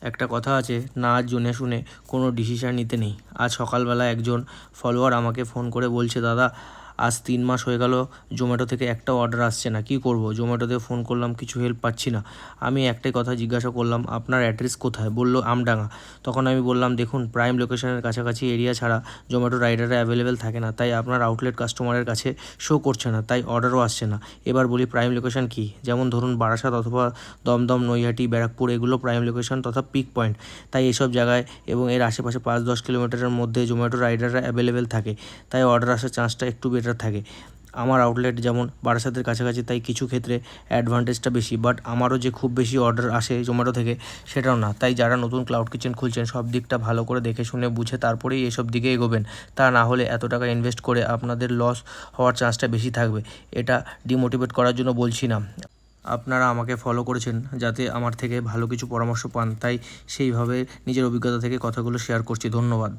একটা কথা আছে, না জেনে শুনে কোনো ডিসিশান নিতে নেই। আজ সকালবেলা একজন ফলোয়ার আমাকে ফোন করে বলছে, দাদা আজ 3 মাস হয়ে গেল জোম্যাটো থেকে একটা অর্ডার আসছে না, কি করব? জোম্যাটোতে ফোন করলাম, কিছু হেল্প পাচ্ছি না। আমি একটাই কথা জিজ্ঞাসা করলাম, আপনার অ্যাড্রেস কোথায়? বলল আমডাঙ্গা। তখন আমি বললাম, দেখুন প্রাইম লোকেশনের কাছাকাছি এরিয়া ছাড়া জোম্যাটো রাইডাররা অ্যাভেলেবেল থাকে না, তাই আপনার আউটলেট কাস্টমারের কাছে শো করছে না, তাই অর্ডারও আসছে না। এবার বলি প্রাইম লোকেশন কী? যেমন ধরুন বারাসাত অথবা দমদম, নৈহাটি, ব্যারাকপুর, এগুলো প্রাইম লোকেশন তথা পিক পয়েন্ট। তাই এসব জায়গায় এবং এর আশেপাশে 5-10 কিলোমিটারের মধ্যে জোম্যাটো রাইডাররা অ্যাভেলেবেল থাকে, তাই অর্ডার আসার চান্সটা একটু বেটার থাকে। আমার আউটলেট যেমন বারাসাতের কাছাকাছি, তাই কিছু ক্ষেত্রে অ্যাডভান্টেজটা বেশি, বাট আমারও যে খুব বেশি অর্ডার আসে জোম্যাটো থেকে সেটাও না। তাই যারা নতুন ক্লাউড কিচেন খুলছেন, সব দিকটা ভালো করে দেখে শুনে বুঝে তারপরেই এসব দিকে এগোবেন। তা না হলে এত টাকা ইনভেস্ট করে আপনাদের লস হওয়ার চান্সটা বেশি থাকবে। এটা ডিমোটিভেট করার জন্য বলছি না। আপনারা আমাকে ফলো করেছেন যাতে আমার থেকে ভালো কিছু পরামর্শ পান, তাই সেইভাবে নিজের অভিজ্ঞতা থেকে কথাগুলো শেয়ার করছি। ধন্যবাদ।